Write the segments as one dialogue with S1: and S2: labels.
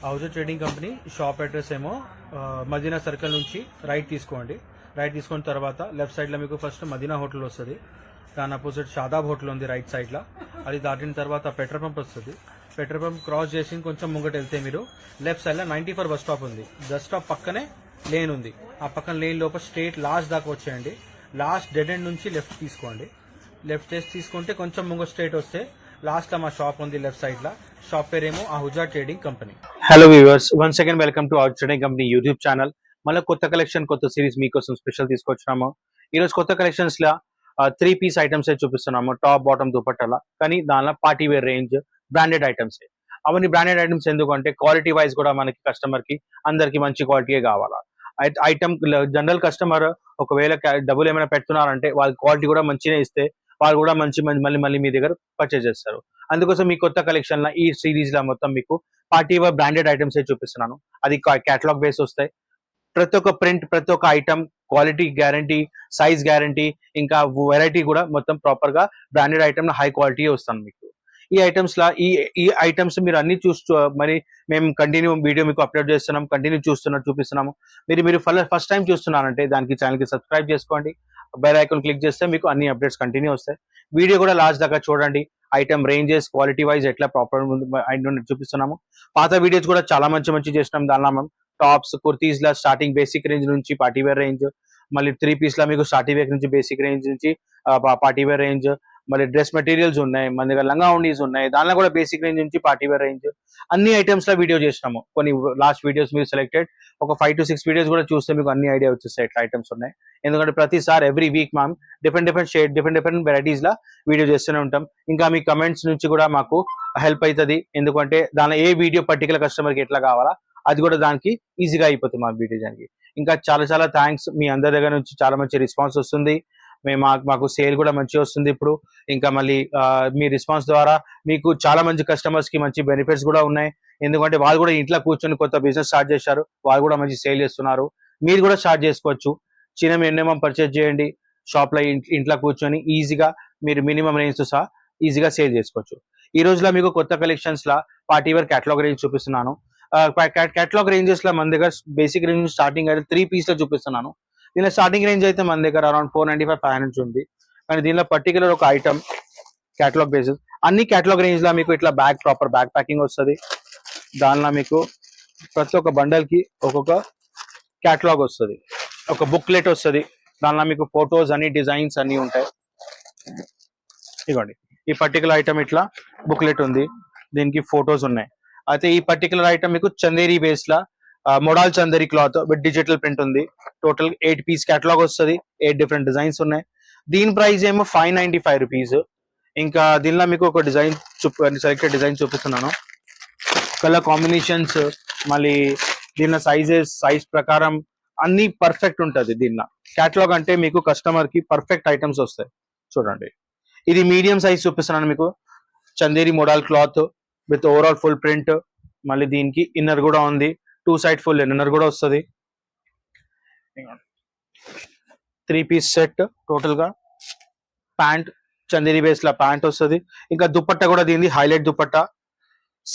S1: హౌజర్ trading company shop address ఏమో Madina circle నుంచి right తీసుకోండి. రైట్ తీసుకున్న తర్వాత లెఫ్ట్ సైడ్లో మీకు ఫస్ట్ మదీనా హోటల్ వస్తుంది. దాని అపోజిట్ షాదాబ్ హోటల్ ఉంది రైట్ సైడ్లో. అది దాటిన తర్వాత పెట్రోల్ పంప్ వస్తుంది. పెట్రోల్ పంప్ క్రాస్ చేసి కొంచెం ముంగట వెళ్తే మీరు లెఫ్ట్ సైడ్లో 94 బస్ స్టాప్ ఉంది. బస్ స్టాప్ పక్కనే లేన్ ఉంది. ఆ పక్కన లేన్ లోపల స్ట్రేట్ లాస్ట్ దాకా వచ్చేయండి. లాస్ట్ డెడ్ ఎండ్ నుంచి లెఫ్ట్ తీసుకోండి. లెఫ్ట్ చేసి తీసుకుంటే కొంచెం ముంగ స్ట్రేట్ వస్తే లాస్ట్ లో మా షాప్ ఉంది లెఫ్ట్ సైడ్ లా. షాప్ పేరేమో Ahuja trading company.
S2: Hello viewers, once again welcome to Ahuja trading company YouTube channel. మళ్ళీ కొత్త కలెక్షన్, కొత్త సిరీస్ మీకోసం స్పెషల్ తీసుకొచ్చినాము. ఈ రోజు కొత్త కలెక్షన్స్ లా 3 పీస్ ఐటమ్స్ చూపిస్తున్నాము. టాప్ బాటమ్ దుపట్టాల, కానీ దానిలో party wear range, branded items. అవన్నీ బ్రాండెడ్ ఐటమ్స్ ఎందుకంటే క్వాలిటీ వైజ్ కూడా మనకి కస్టమర్ కి అందరికి మంచి క్వాలిటీయే కావాలా. ఐటమ్ జనరల్ కస్టమర్ ఒకవేళ డబ్బులు ఏమైనా పెడుతున్నారంటే వాళ్ళ క్వాలిటీ కూడా మంచిగా ఇస్తే వాళ్ళు కూడా మంచి మళ్ళీ మీ దగ్గర పర్చేజ్ చేస్తారు. అందుకోసం మీ కొత్త కలెక్షన్ లా ఈ సిరీస్ లా మొత్తం మీకు పార్టీ వేర్ బ్రాండెడ్ ఐటమ్స్ చూపిస్తున్నాను. అది కేటలాగ్ బేస్ వస్తాయి. ప్రతి ఒక్క ప్రింట్, ప్రతి ఒక్క item quality guarantee, size guarantee, ఇంకా వెరైటీ కూడా మొత్తం ప్రాపర్ గా బ్రాండెడ్ ఐటమ్ హై క్వాలిటీ వస్తాను మీకు. ఈ ఐటమ్స్ లా ఈ ఐటమ్స్ మీరు అన్ని మరి మేము కంటిన్యూ వీడియో మీకు అప్లోడ్ చేస్తున్నాం, కంటిన్యూ చూపిస్తున్నాము. మీరు ఫస్ట్ టైం చూస్తున్నారంటే దానికి ఛానల్ కి సబ్స్క్రైబ్ చేసుకోండి. బెల్ ఐకాన్ క్లిక్ చేస్తే మీకు అన్ని అప్డేట్స్ కంటిన్యూ వస్తాయి. వీడియో కూడా లాస్ట్ దాకా చూడండి. ఐటమ్ రేంజెస్, క్వాలిటీ వైజ్ ఎట్లా ప్రాపర్ చూపిస్తున్నాము. పాత వీడియోస్ కూడా చాలా మంచి చేసినాం. దానిలో మనం టాప్స్, కుర్తీస్ లా స్టార్టింగ్ బేసిక్ రేంజ్ నుంచి పార్టీ వేర్ రేంజ్, మళ్ళీ 3 పీస్ లా మీకు స్టార్టింగ్ వేర్ నుంచి బేసిక్ రేంజ్ నుంచి పార్టీ వేర్ రేంజ్, మళ్ళీ డ్రెస్ మెటీరియల్స్ ఉన్నాయి, మన దగ్గర లంగా ఉండీస్ ఉన్నాయి, దానిలో కూడా బేసిక్ రేంజ్ నుంచి పార్టీ వేర్ రేంజ్ అన్ని ఐటమ్స్ లా వీడియో చేసినాము. కొన్ని లాస్ట్ వీడియోస్ మీరు సెలెక్టెడ్ ఒక 5 to 6 వీడియోస్ కూడా చూస్తే మీకు అన్ని ఐడియా వచ్చేస్తాయి ఎట్లా ఐటమ్స్ ఉన్నాయి. ఎందుకంటే ప్రతిసారి ఎవ్రీ వీక్ మనం డిఫరెంట్ షేడ్, డిఫరెంట్ వెరైటీస్ లా వీడియో చేస్తూనే ఉంటాం. ఇంకా మీ కమెంట్స్ నుంచి కూడా మాకు హెల్ప్ అవుతుంది. ఎందుకంటే దాని ఏ వీడియో పర్టికులర్ కస్టమర్ కి ఎట్లా కావాలా అది కూడా దానికి ఈజీగా అయిపోతుంది మా వీడియో దానికి. ఇంకా చాలా థ్యాంక్స్. మీ అందరి దగ్గర నుంచి చాలా మంచి రెస్పాన్స్ వస్తుంది. మాకు సేల్ కూడా మంచిగా వస్తుంది ఇప్పుడు. ఇంకా మళ్ళీ మీ రెస్పాన్స్ ద్వారా మీకు చాలా మంది కస్టమర్స్ కి మంచి బెనిఫిట్స్ కూడా ఉన్నాయి. ఎందుకంటే వాళ్ళు కూడా ఇంట్లో కూర్చొని కొత్త బిజినెస్ స్టార్ట్ చేశారు, వాళ్ళు కూడా మంచి సేల్ చేస్తున్నారు. మీరు కూడా స్టార్ట్ చేసుకోవచ్చు. చిన్న మినిమం పర్చేజ్ చేయండి, షాప్ లో ఇంట్లో కూర్చొని ఈజీగా మీరు మినిమం రేంజ్ తో సహా ఈజీగా సేల్ చేసుకోవచ్చు. ఈ రోజులో మీకు కొత్త కలెక్షన్స్ లా పార్టీ వేర్ కేటలాగ్ రేంజ్ చూపిస్తున్నాను. కేటలాగ్ రేంజెస్ లో మన దగ్గర బేసిక్ రేంజ్ స్టార్టింగ్ అయితే 3 పీస్ లో చూపిస్తున్నాను. దీనిలో స్టార్టింగ్ రేంజ్ అయితే మన దగ్గర అరౌండ్ 495-500 ఉంది. కానీ దీనిలో పర్టికులర్ ఒక ఐటమ్ కేటలాగ్ బేసిస్. అన్ని కేటలాగ్ రేంజ్ లో మీకు ఇట్లా ప్రాపర్ బ్యాగ్ ప్యాకింగ్ వస్తుంది. దానిలో మీకు ప్రతి ఒక్క బండల్ కి ఒక్కొక్క కేటలాగ్ వస్తుంది, ఒక బుక్లెట్ వస్తుంది. దానిలో మీకు ఫొటోస్ అన్ని, డిజైన్స్ అన్ని ఉంటాయి. ఇవ్వండి, ఈ పర్టికులర్ ఐటమ్ ఇట్లా బుక్లెట్ ఉంది, దీనికి ఫొటోస్ ఉన్నాయి. అయితే ఈ పర్టికులర్ ఐటమ్ మీకు Chanderi base law model Chanderi cloth with digital print ఉంది. టోటల్ 8 పీస్ కేటలాగ్ వస్తుంది, 8 డిఫరెంట్ డిజైన్స్ ఉన్నాయి. దీని ప్రైస్ ఏమో 595 రూపీస్. ఇంకా దీనిలో మీకు ఒక డిజైన్ సెలెక్టెడ్ డిజైన్ చూపిస్తున్నాను. కలర్ కాంబినేషన్స్, మళ్ళీ దీనిలో సైజ్ ప్రకారం అన్ని పర్ఫెక్ట్ ఉంటుంది. దీనిలో కేటలాగ్ అంటే మీకు కస్టమర్ కి పర్ఫెక్ట్ ఐటమ్స్ వస్తాయి. చూడండి, ఇది మీడియం సైజ్ చూపిస్తున్నాను మీకు. Chanderi model cloth with overall full print. మళ్ళీ దీనికి ఇన్నర్ కూడా ఉంది, 2 సైడ్ ఫుల్ ఇన్నర్ కూడా వస్తుంది. 3 పీస్ సెట్ టోటల్ గా. ప్యాంట్ చందేరి బేస్ లా ప్యాంట్ వస్తుంది. ఇంకా దుపట్టా కూడా దీనిది highlight dupatta.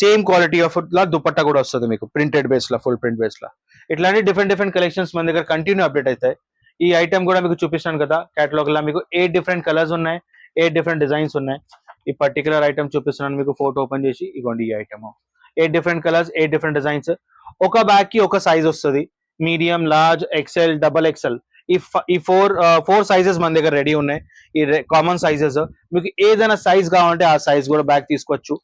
S2: Same quality of law dupatta కూడా వస్తుంది మీకు, ప్రింటెడ్ బేస్ లా, ఫుల్ ప్రింట్ బేస్ లా. ఇట్లాంటి డిఫరెంట్ కలెక్షన్స్ మన దగ్గర కంటిన్యూ అప్డేట్ అవుతాయి. ఈ ఐటమ్ కూడా మీకు చూపిస్తాను కదా, కేటలాగ్ లా మీకు 8 డిఫరెంట్ కలర్స్ ఉన్నాయి, 8 డిఫరెంట్ డిజైన్స్ ఉన్నాయి. ఈ పర్టికులర్ ఐటమ్ చూపిస్తున్నాను మీకు. ఫోటో ఓపెన్ చేసి ఇవ్వండి, ఈ item 8 different colours, 8 different designs. ఒక బ్యాగ్ కి ఒక సైజ్ వస్తుంది. Medium, large, XL, double XL, ఈ ఫోర్ సైజెస్ మన దగ్గర రెడీ ఉన్నాయి. ఈ కామన్ సైజెస్. మీకు ఏదైనా సైజ్ కావాలంటే ఆ సైజ్ కూడా బ్యాగ్ తీసుకోవచ్చు.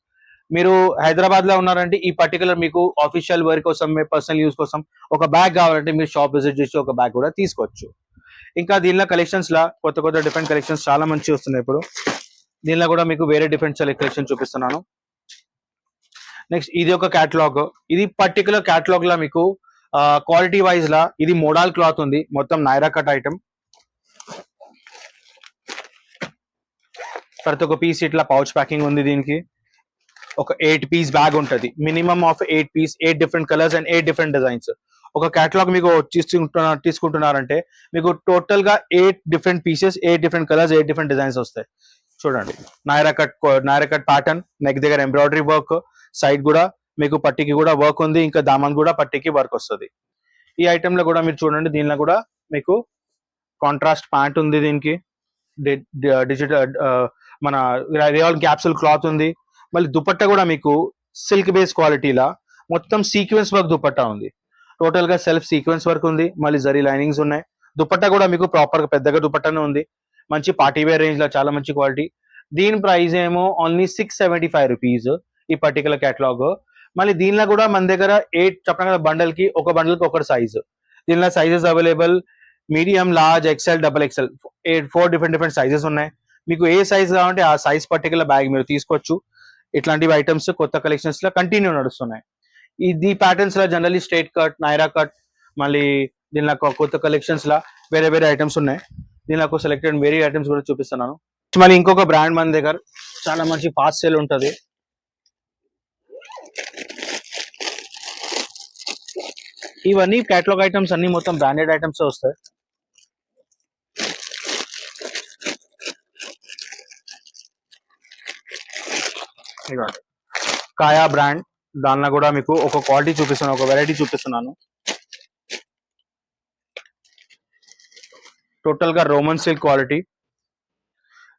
S2: మీరు హైదరాబాద్ లో ఉన్నారంటే ఈ పర్టికులర్ మీకు ఆఫీషియల్ వేర్ కోసం, మీ పర్సనల్ యూస్ కోసం ఒక బ్యాగ్ కావాలంటే మీరు షాప్ విజిట్ చేసి ఒక బ్యాగ్ కూడా తీసుకోవచ్చు. ఇంకా దీనిలో కలెక్షన్స్ లా కొత్త డిఫరెంట్ కలెక్షన్స్ చాలా మంచి వస్తున్నాయి ఇప్పుడు. దీనిలో కూడా మీకు వేరే డిఫరెంట్ కలెక్షన్ చూపిస్తున్నాను. నెక్స్ట్ ఇది ఒక కేటలాగ్. ఇది పర్టికులర్ కేటలాగ్ లా మీకు క్వాలిటీ వైజ్ లా ఇది మోడల్ క్లాత్ ఉంది, మొత్తం నైరా కట్ ఐటమ్. ప్రతి ఒక్క పీస్ ఇట్లా పౌచ్ ప్యాకింగ్ ఉంది. దీనికి ఒక 8 పీస్ బ్యాగ్ ఉంటుంది. Minimum of 8 piece, 8 different colours and 8 different designs. ఒక కేటలాగ్ మీకు తీసుకుంటున్నారంటే మీకు టోటల్ గా 8 different pieces, 8 different colours, 8 different designs వస్తాయి. చూడండి, నైరా కట్ ప్యాటర్న్, నెక్ దగ్గర ఎంబ్రాయిడరీ వర్క్, సైడ్ కూడా మీకు పట్టికి కూడా వర్క్ ఉంది, ఇంకా దామన్ కూడా పట్టికి వర్క్ వస్తుంది. ఈ ఐటమ్ లో కూడా మీరు చూడండి, దీనిలో కూడా మీకు కాంట్రాస్ట్ ప్యాంట్ ఉంది, దీనికి డిజిటల్ మన రియల్ క్యాప్సూల్ క్లాత్ ఉంది. మళ్ళీ దుపట్టా కూడా మీకు సిల్క్ బేస్ క్వాలిటీలా మొత్తం సీక్వెన్స్ వర్క్ దుపట్టా ఉంది. టోటల్ గా సెల్ఫ్ సీక్వెన్స్ వర్క్ ఉంది, మళ్ళీ జరీ లైనింగ్స్ ఉన్నాయి. దుపట్టా కూడా మీకు ప్రాపర్ గా పెద్దగా దుపట్టానే ఉంది, మంచి పార్టీ వేర్ రేంజ్ లో చాలా మంచి క్వాలిటీ. దీని ప్రైస్ ఏమో ఓన్లీ 675 రూపీస్ ఈ పర్టికులర్ కేటలాగ్. మళ్ళీ దీనిలో కూడా మన దగ్గర 8 చెప్పిన కదా బండల్ కి ఒక సైజు. దీనిలో sizes available medium, large, XL, double XL, 4 different sizes ఉన్నాయి. మీకు ఏ సైజ్ కావాలంటే ఆ సైజ్ పర్టికులర్ బ్యాగ్ మీరు తీసుకోవచ్చు. ఇట్లాంటివి ఐటమ్స్ కొత్త కలెక్షన్స్ లో కంటిన్యూ నడుస్తున్నాయి. ఈ ప్యాటర్న్స్ లో generally straight cut, Naira cut, మళ్ళీ దీనిలో కొత్త కలెక్షన్స్ లా వేరే ఐటమ్స్ ఉన్నాయి. దీనిలో సెలెక్టెడ్ వేరే ఐటమ్స్ కూడా చూపిస్తున్నాను. మళ్ళీ ఇంకొక బ్రాండ్ మన దగ్గర చాలా మంచి ఫాస్ట్ సేల్ ఉంటది. ఇవన్నీ కేటలాగ్ ఐటమ్స్ అన్ని మొత్తం బ్రాండెడ్ ఐటమ్స్ వస్తాయి. కాయా బ్రాండ్, దానిలో కూడా మీకు ఒక క్వాలిటీ చూపిస్తున్నాను, ఒక వెరైటీ చూపిస్తున్నాను. టోటల్ గా Roman silk quality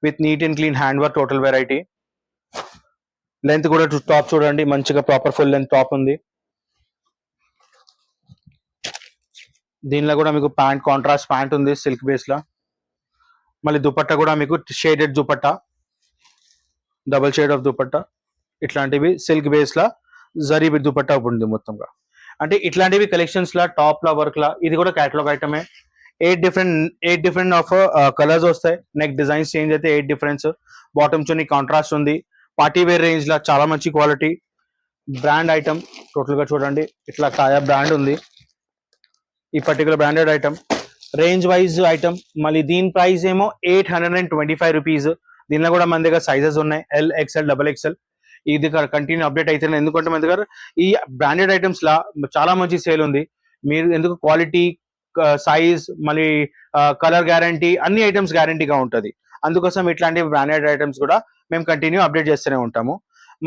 S2: with neat and clean hand work, total variety. Length కూడా టాప్ చూడండి, మంచిగా ప్రాపర్ ఫుల్ లెంత్ టాప్ ఉంది. దీనిలో కూడా మీకు ప్యాంట్ కాంట్రాస్ట్ ప్యాంట్ ఉంది సిల్క్ బేస్ లా. మళ్ళీ దుపట్టా కూడా మీకు shaded dupatta, double shade of dupatta. ఇట్లాంటివి సిల్క్ బేస్ లా జరీ దుపట్టా ఉంది మొత్తంగా. అంటే ఇట్లాంటివి కలెక్షన్స్ లా టాప్ లా వర్క్ లా. ఇది కూడా కేటలాగ్ ఐటమే. 8 డిఫరెంట్ ఆఫ్ కలర్స్ వస్తాయి. నెక్ డిజైన్స్ చేంజ్ అయితే 8 డిఫరెన్స్. బాటమ్ చున్నీ కాంట్రాస్ట్ ఉంది. పార్టీ వేర్ రేంజ్ లా చాలా మంచి క్వాలిటీ బ్రాండ్ ఐటమ్. టోటల్ గా చూడండి, ఇట్లా కాయా బ్రాండ్ ఉంది ఈ particular branded item. Range wise item. మళ్ళీ దీని ప్రైస్ ఏమో 825 రూపీస్. దీనిలో కూడా మన దగ్గర సైజెస్ ఉన్నాయి, ఎల్, ఎక్స్ఎల్, డబుల్ ఎక్స్ఎల్. ఇది కంటిన్యూ అప్డేట్ అవుతుంది, ఎందుకంటే మన దగ్గర ఈ బ్రాండెడ్ ఐటమ్స్ లా చాలా మంచి సేల్ ఉంది. మీరు ఎందుకు క్వాలిటీ, సైజ్, మళ్ళీ కలర్ గ్యారంటీ, అన్ని ఐటమ్స్ గ్యారంటీగా ఉంటుంది. అందుకోసం ఇట్లాంటి బ్రాండెడ్ ఐటమ్స్ కూడా మేము కంటిన్యూ అప్డేట్ చేస్తూనే ఉంటాము.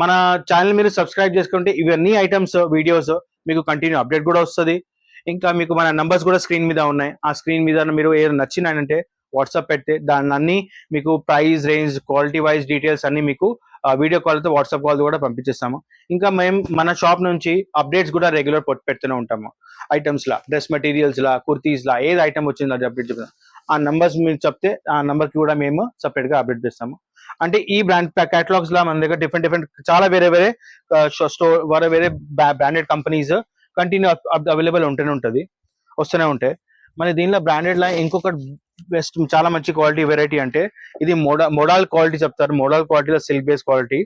S2: మన ఛానల్ మీరు సబ్స్క్రైబ్ చేసుకుంటే ఇవన్నీ ఐటమ్స్ వీడియోస్ మీకు కంటిన్యూ అప్డేట్ కూడా వస్తుంది. ఇంకా మీకు మన నంబర్స్ కూడా స్క్రీన్ మీద ఉన్నాయి. ఆ స్క్రీన్ మీద మీరు ఏదైనా నచ్చినాయంటే వాట్సాప్ పెడితే దాన్ని అన్ని మీకు price range, quality wise details అన్ని మీకు వీడియో కాల్తో, వాట్సాప్ కాల్ కూడా పంపించేస్తాము. ఇంకా మేము మన షాప్ నుంచి అప్డేట్స్ కూడా రెగ్యులర్ పెడుతూనే ఉంటాము. ఐటమ్స్ లా, డ్రెస్ మెటీరియల్స్ లా, కుర్తీస్ లా, ఏది ఐటమ్ వచ్చిందో అది అప్డేట్ చెప్తాం. ఆ నంబర్స్ మీరు చెప్తే ఆ నంబర్ కి కూడా మేము సపరేట్ గా అప్డేట్ చేస్తాము. అంటే ఈ బ్రాండ్ కేటలాగ్స్ లా మన దగ్గర డిఫరెంట్ చాలా వేరే స్టోర్, వేరే బ్రాండెడ్ కంపెనీస్ కంటిన్యూ అవైలబుల్ వస్తూనే ఉంటాయి. మరి దీనిలో బ్రాండెడ్ లా ఇంకొక బెస్ట్ చాలా మంచి క్వాలిటీ వెరైటీ అంటే ఇది మోడల్ క్వాలిటీ చెప్తారు. మోడల్ క్వాలిటీలో సిల్క్ బేస్ క్వాలిటీ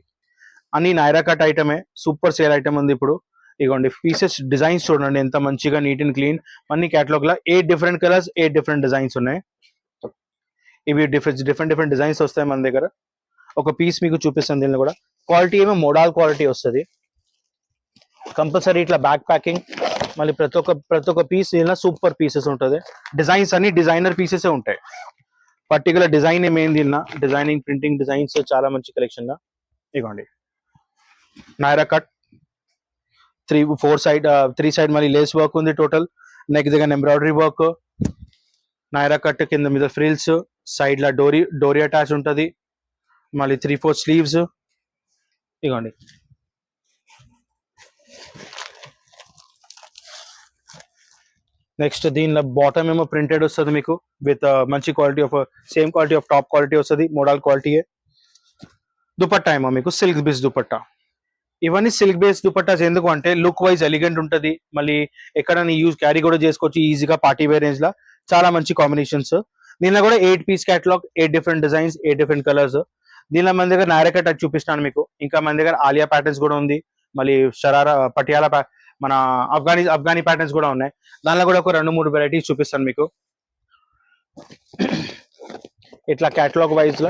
S2: అన్ని నైరా కట్ ఐటమే. సూపర్ సేల్ ఐటమ్ ఉంది ఇప్పుడు. ఇగోండి పీసెస్ డిజైన్స్ చూడండి ఎంత మంచిగా నీట్ అండ్ క్లీన్. అన్ని కేటలాగ్ లా 8 డిఫరెంట్ కలర్స్, 8 డిఫరెంట్ డిజైన్స్ ఉన్నాయి. ఇవి డిఫరెంట్ డిజైన్స్ వస్తాయి మన దగ్గర. ఒక పీస్ మీకు చూపిస్తాను. దీనిలో కూడా క్వాలిటీ ఏమో మోడల్ క్వాలిటీ వస్తుంది కంపల్సరీ. ఇట్లా బ్యాక్ ప్యాకింగ్, మళ్ళీ ప్రతి ఒక్క పీస్ ఇలా సూపర్ పీసెస్ ఉంటుంది. డిజైన్స్ అన్ని డిజైనర్ పీసెస్ ఉంటాయి. పర్టికులర్ డిజైన్ ఏమైంది ఇలా డిజైనింగ్, ప్రింటింగ్ డిజైన్స్ చాలా మంచి కలెక్షన్ గా. ఇవ్వండి నైరా కట్ 3 సైడ్ మళ్ళీ లేస్ వర్క్ ఉంది. టోటల్ నెక్ దగ్గర ఎంబ్రాయిడరీ వర్క్. నైరా కట్ కింద మీద ఫ్రిల్స్, సైడ్ లా డోరీ అటాచ్ ఉంటుంది. మళ్ళీ 3/4 స్లీవ్స్. ఇవ్వండి నెక్స్ట్ దీనిలో బాటమ్ ఏమో ప్రింటెడ్ వస్తుంది మీకు విత్ మంచి quality of same quality of top quality వస్తుంది, మోడల్ క్వాలిటీ. దుపట్టా ఏమో మీకు సిల్క్ బేస్ దుపట్టా. ఇవన్నీ సిల్క్ బేస్ దుపట్టాస్ ఎందుకు అంటే లుక్ వైజ్ ఎలిగెంట్ ఉంటుంది. మళ్ళీ ఎక్కడైనా క్యారీ కూడా చేసుకోవచ్చు ఈజీగా. పార్టీ వేర్ రేంజ్ లా చాలా మంచి కాంబినేషన్స్. దీనిలో కూడా 8 piece catalogue, 8 different designs, 8 different colours. దీనిలో మన దగ్గర నైరా కట్ అది చూపిస్తాను మీకు. ఇంకా మన దగ్గర ఆలియా ప్యాటర్న్స్ కూడా ఉంది. మళ్ళీ షరారా, పటియాలా, మన ఆఫ్ఘనీ ప్యాటర్న్స్ కూడా ఉన్నాయి. దానిలో కూడా ఒక 2-3 వెరైటీస్ చూపిస్తాను మీకు. ఇట్లా కేటలాగ్ వైజ్ లో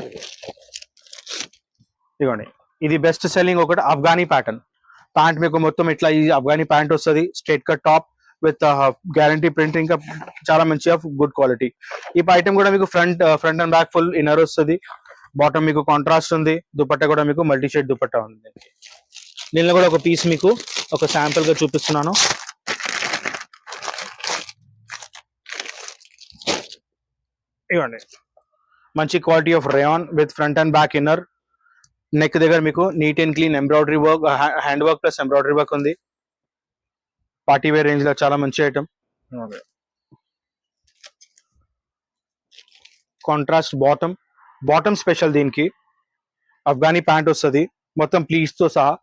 S2: ఇవ్వండి. ఇది బెస్ట్ సెల్లింగ్ ఒకటి ఆఫ్ఘనీ ప్యాటర్న్. ప్యాంట్ మీకు మొత్తం ఇట్లా ఈ ఆఫ్ఘనీ ప్యాంట్ వస్తుంది, straight cut top with guarantee print, ఇంకా చాలా మంచిగా గుడ్ క్వాలిటీ. ఈ ఐటమ్ కూడా మీకు front and back full inner వస్తుంది. బాటమ్ మీకు కాంట్రాస్ట్ ఉంది. దుపట్టా కూడా మీకు మల్టీ షేడ్ దుపట్టా ఉంది. దీనిలో కూడా ఒక పీస్ మీకు ఒక శాంపుల్ గా చూపిస్తున్నాను. ఇవ్వండి, మంచి quality of rayon with front and back inner. Neck దగ్గర మీకు neat and clean embroidery work, hand work plus embroidery work ఉంది. పార్టీ వేర్ రేంజ్ లో చాలా మంచి item. Contrast bottom, bottom special దీనికి అఫ్ఘానీ ప్యాంట్ వస్తుంది మొత్తం ప్లీట్స్ తో సహా.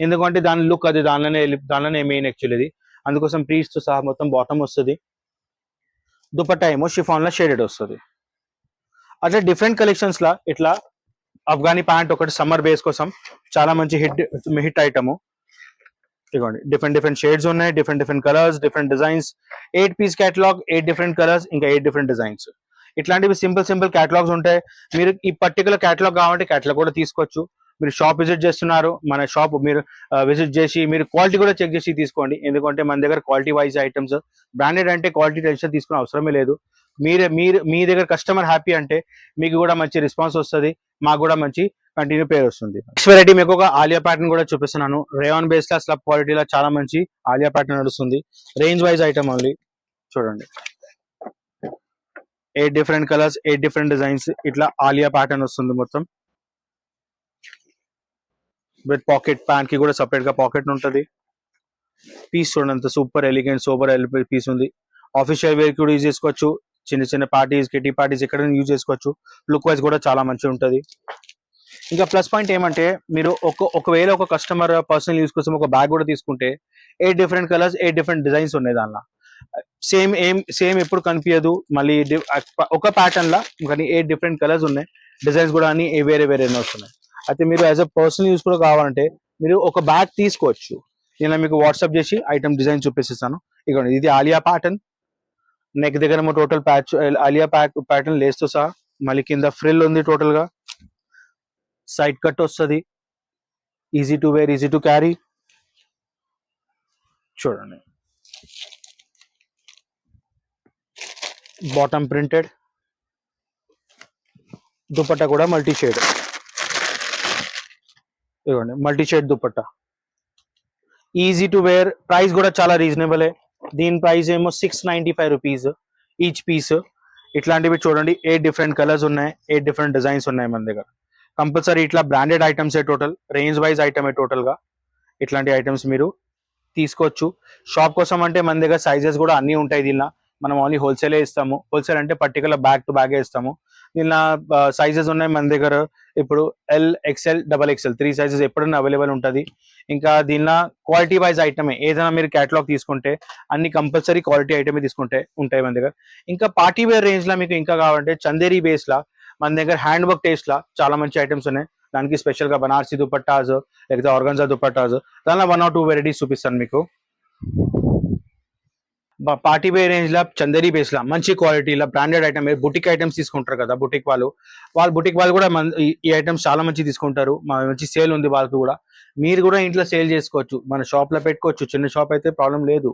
S2: ఎందుకంటే దాని లుక్ అది దానిలోనే మెయిన్ యాక్చువల్లీ ఇది. అందుకోసం ప్లీట్స్ తో సహా మొత్తం బాటమ్ వస్తుంది. దుపట్టా ఏమో షిఫాన్ లో షేడెడ్ వస్తుంది. అట్లా డిఫరెంట్ కలెక్షన్స్ లా ఇట్లా అఫ్ఘానీ ప్యాంట్ ఒకటి సమ్మర్ బేస్ కోసం చాలా మంచి హిట్ ఐటమ్. ఇదిగోండి, డిఫరెంట్ షేడ్స్ ఉన్నాయి, different colours, different designs. 8 piece catalogue, 8 different colours, ఇంకా 8 డిఫరెంట్ డిజైన్స్. ఇట్లాంటివి సింపుల్ కేటలాగ్స్ ఉంటాయి. మీరు ఈ పర్టికులర్ కేటలాగ్ కావాలంటే కేటలాగ్ కూడా తీసుకోవచ్చు. మీరు షాప్ విజిట్ చేస్తున్నారు, మన షాప్ మీరు విజిట్ చేసి మీరు క్వాలిటీ కూడా చెక్ చేసి తీసుకోండి. ఎందుకంటే మన దగ్గర క్వాలిటీ వైజ్ ఐటమ్స్, బ్రాండెడ్ అంటే క్వాలిటీ టెన్షన్ తీసుకునే అవసరమే లేదు. మీ దగ్గర కస్టమర్ హ్యాపీ అంటే మీకు కూడా మంచి రెస్పాన్స్ వస్తుంది, మాకు కూడా మంచి కంటిన్యూ పేరు వస్తుంది. నెక్స్ట్ వెరైటీ మీకు ఒక ఆలియా ప్యాటర్న్ కూడా చూపిస్తున్నాను. రేయాన్ బేస్ లా స్లబ్ క్వాలిటీలో చాలా మంచి ఆలియా ప్యాటర్న్ నడుస్తుంది. Range wise item only. చూడండి, 8 డిఫరెంట్ కలర్స్, 8 డిఫరెంట్ డిజైన్స్. ఇట్లా ఆలియా ప్యాటర్న్ వస్తుంది మొత్తం విత్ పాకెట్. ప్యాంట్ కి కూడా సపరేట్ గా పాకెట్ ఉంటుంది. పీస్ చూడండి, సూపర్ ఎలిగెంట్ సూపర్ పీస్ ఉంది. ఆఫీషియల్ వేర్ కూడా యూజ్ చేసుకోవచ్చు, చిన్న పార్టీస్, కిటీ పార్టీస్ ఎక్కడ యూజ్ చేసుకోవచ్చు. లుక్ వైజ్ కూడా చాలా మంచిగా ఉంటుంది. ఇంకా ప్లస్ పాయింట్ ఏమంటే మీరు ఒకవేళ ఒక కస్టమర్ పర్సనల్ యూజ్ కోసం ఒక బ్యాగ్ కూడా తీసుకుంటే 8 డిఫరెంట్ కలర్స్, 8 డిఫరెంట్ డిజైన్స్ ఉన్నాయి దానిలో. సేమ్ ఎప్పుడు కనిపించదు మళ్ళీ ఒక ప్యాటర్న్ లా, కానీ 8 డిఫరెంట్ కలర్స్ ఉన్నాయి, డిజైన్స్ కూడా అన్ని వేరే వస్తున్నాయి. అయితే మీరు యాజ్ అ పర్సనల్ యూజ్ కూడా కావాలంటే మీరు ఒక బ్యాగ్ తీసుకోవచ్చు. నేను మీకు వాట్సాప్ చేసి ఐటమ్ డిజైన్ చూపిస్తాను. ఇక ఇది ఆలియా ప్యాటర్న్. నెక్ దగ్గర total patch Alia pattern lace తో సహా, మళ్ళీ కింద ఫ్రిల్ ఉంది టోటల్ గా. సైడ్ కట్ వస్తుంది, easy to wear, easy to carry. చూడండి, బాటమ్ ప్రింటెడ్, దుపట్టా కూడా మల్టీ షేడ్. ఇవ్వండి, multi shade dupatta, easy to wear. Price కూడా చాలా రీజనబుల్. దీని ప్రైస్ ఏమో 695 రూపీస్ ఈచ్ పీస్. ఇట్లాంటివి చూడండి, 8 డిఫరెంట్ కలర్స్ ఉన్నాయి, 8 డిఫరెంట్ డిజైన్స్ ఉన్నాయి మన దగ్గర. కంపల్సరీ ఇట్లా branded items total, range wise item total గా ఇట్లాంటి ఐటమ్స్ మీరు తీసుకోవచ్చు. షాప్ కోసం అంటే మన దగ్గర సైజెస్ కూడా అన్ని ఉంటాయి. దీనిలో మనం ఓన్లీ హోల్సేలే ఇస్తాము. హోల్సేల్ అంటే పర్టికులర్ బ్యాగ్ టు బ్యాగే ఇస్తాము. దీనిలో సైజెస్ ఉన్నాయి మన దగ్గర. ఇప్పుడు ఎల్, ఎక్స్ఎల్, XXL 3 సైజెస్ ఎప్పుడైనా అవైలబుల్ ఉంటుంది. ఇంకా దీనిలో క్వాలిటీ వైజ్ ఐటమే ఏదైనా మీరు కేటలాగ్ తీసుకుంటే అన్ని కంపల్సరీ క్వాలిటీ ఐటమే తీసుకుంటే ఉంటాయి మన దగ్గర. ఇంకా పార్టీ వేర్ రేంజ్ లో మీకు ఇంకా కావాలంటే చందేరి బేస్ లా మన దగ్గర హ్యాండ్ వర్క్ టేస్ట్ లా చాలా మంచి ఐటమ్స్ ఉన్నాయి. దానికి స్పెషల్ గా బనార్సీ దుపట్టాస్, లేకపోతే ఆర్గన్జా దుపట్టాస్, దానిలో 1 or 2 వెరైటీస్ చూపిస్తాను మీకు. పార్టీ వేర్ రేంజ్ లా చందేరి బేస్ లా మంచి క్వాలిటీలో బ్రాండెడ్ ఐటమ్. బుటిక్ ఐటమ్స్ తీసుకుంటారు కదా బుటిక్ వాళ్ళు కూడా ఈ ఐటమ్స్ చాలా మంచి తీసుకుంటారు. మంచి సేల్ ఉంది వాళ్ళకి కూడా. మీరు కూడా ఇంట్లో సేల్ చేసుకోవచ్చు, మన షాప్ లో పెట్టుకోవచ్చు. చిన్న షాప్ అయితే ప్రాబ్లం లేదు,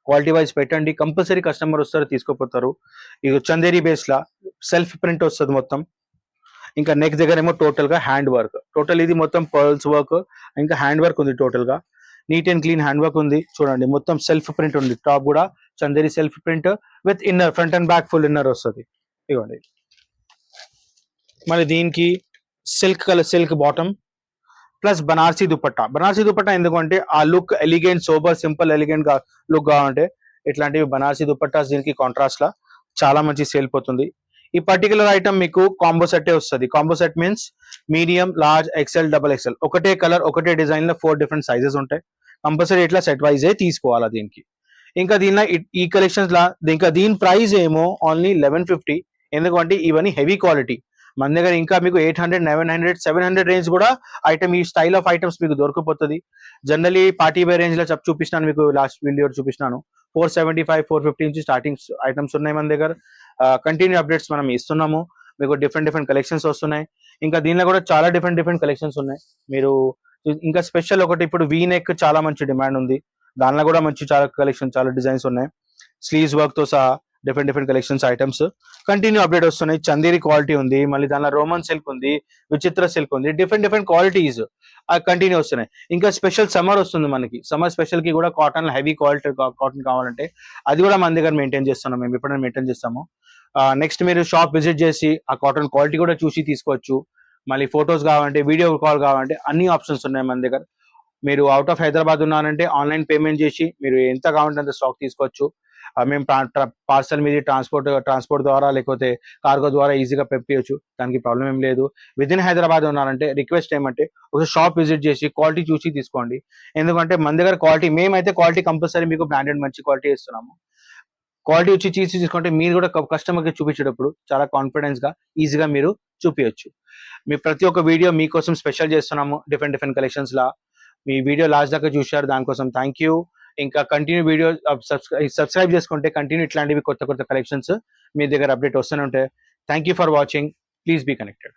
S2: క్వాలిటీ వైజ్ పెట్టండి, కంపల్సరీ కస్టమర్ వస్తారు తీసుకోపోతారు. ఇది చందేరి బేస్ లా సెల్ఫ్ ప్రింట్ వస్తుంది మొత్తం. ఇంకా నెక్ దగ్గర ఏమో టోటల్ గా హ్యాండ్ వర్క్, టోటల్ ఇది మొత్తం పర్ల్స్ వర్క్, ఇంకా హ్యాండ్ వర్క్ ఉంది. టోటల్ గా neat and clean hand work ఉంది. చూడండి, మొత్తం సెల్ఫ్ ప్రింట్ ఉంది. టాప్ కూడా Chanderi self print with inner, front and back full inner వస్తుంది. ఇవ్వండి, మరి దీనికి silk bottom plus Banarasi dupatta. ఎందుకంటే ఆ look elegant, sober, simple, elegant గా లుక్ కావాలంటే ఇట్లాంటివి బనార్సీ దుపట్టాస్ దీనికి కాంట్రాస్ట్ లా చాలా మంచి సేల్ పోతుంది. ఈ పర్టికులర్ ఐటమ్ మీకు కాంబో సెట్ వస్తుంది. Combo set means medium, large, XL, XXL. ఒకటే కలర్, ఒకటే డిజైన్ లో 4 డిఫరెంట్ సైజెస్ ఉంటాయి. కంపల్సరీ ఇట్లా సెట్ వైజ్ తీసుకోవాలా దీనికి. ఇంకా దీనిలో ఈ కలెక్షన్స్ లా ఇంకా దీని ప్రైస్ ఏమో ఓన్లీ 1150. ఎందుకంటే ఇవన్నీ హెవీ క్వాలిటీ. మన దగ్గర ఇంకా మీకు 800, 900, 700 రేంజ్ కూడా ఐటమ్, ఈ స్టైల్ ఆఫ్ ఐటమ్స్ మీకు దొరికిపోతుంది. జనరలీ పార్టీ వేర్ రేంజ్ లో చూపిస్తున్నాను మీకు, లాస్ట్ వీడియో చూపిస్తున్నాను. 475, 450 నుంచి స్టార్టింగ్ ఐటమ్స్ ఉన్నాయి మన దగ్గర. కంటిన్యూ అప్డేట్స్ మనం ఇస్తున్నాము. మీకు డిఫరెంట్ కలెక్షన్స్ వస్తున్నాయి. ఇంకా దీనిలో కూడా చాలా డిఫరెంట్ కలెక్షన్స్ ఉన్నాయి. మీరు ఇంకా స్పెషల్ ఒకటి ఇప్పుడు వీ నెక్ చాలా మంచి డిమాండ్ ఉంది. దానిలో కూడా మంచి చాలా కలెక్షన్, చాలా డిజైన్స్ ఉన్నాయి. స్లీవ్స్ వర్క్ తో సహా different collections items continue update వస్తున్నాయి. చందేరి క్వాలిటీ ఉంది, మళ్ళీ దానిలో రోమన్ సిల్క్ ఉంది, విచిత్ర సిల్క్ ఉంది, డిఫరెంట్ క్వాలిటీస్ కంటిన్యూ వస్తున్నాయి. ఇంకా స్పెషల్ సమ్మర్ వస్తుంది మనకి. సమ్మర్ స్పెషల్ కి కూడా కాటన్ హెవీ క్వాలిటీ కాటన్ కావాలంటే అది కూడా మన దగ్గర మెయింటైన్ చేస్తున్నాం. మేము ఎప్పుడైనా మెయింటైన్ చేస్తాము. నెక్స్ట్ మీరు షాప్ విజిట్ చేసి ఆ కాటన్ క్వాలిటీ కూడా చూసి తీసుకోవచ్చు. మళ్ళీ ఫొటోస్ కావాలంటే, వీడియో కాల్ కావాలంటే అన్ని ఆప్షన్స్ ఉన్నాయి మన దగ్గర. మీరు అవుట్ ఆఫ్ హైదరాబాద్ ఉన్నారంటే ఆన్లైన్ పేమెంట్ చేసి మీరు ఎంత కావాలంటే అంత స్టాక్ తీసుకోవచ్చు. మేము పార్సల్ మీద ట్రాన్స్పోర్ట్ ద్వారా లేకపోతే కార్గో ద్వారా ఈజీగా పంపించవచ్చు. దానికి ప్రాబ్లం ఏం లేదు. విత్ ఇన్ హైదరాబాద్ ఉన్నారంటే రిక్వెస్ట్ ఏమంటే ఒక షాప్ విజిట్ చేసి క్వాలిటీ చూసి తీసుకోండి. ఎందుకంటే మన దగ్గర క్వాలిటీ, మేమైతే క్వాలిటీ కంపల్సరీ మీకు బ్రాండెడ్ మంచి క్వాలిటీ ఇస్తున్నాము. క్వాలిటీ వచ్చి తీసుకుంటే మీరు కూడా కస్టమర్ కి చూపించేటప్పుడు చాలా కాన్ఫిడెన్స్ గా ఈజీగా మీరు చూపించచ్చు. మీ ప్రతి ఒక్క వీడియో మీకోసం స్పెషల్ చేస్తున్నాము. డిఫరెంట్ కలెక్షన్స్ లా మీ వీడియో లాస్ట్ దాకా చూశారు, దానికోసం థ్యాంక్ యూ. ఇంకా కంటిన్యూ వీడియో సబ్స్క్రైబ్ చేసుకుంటే కంటిన్యూ ఇట్లాంటివి కొత్త కలెక్షన్స్ మీ దగ్గర అప్డేట్ వస్తూనే ఉంటాయి. Thank you for watching. Please be connected.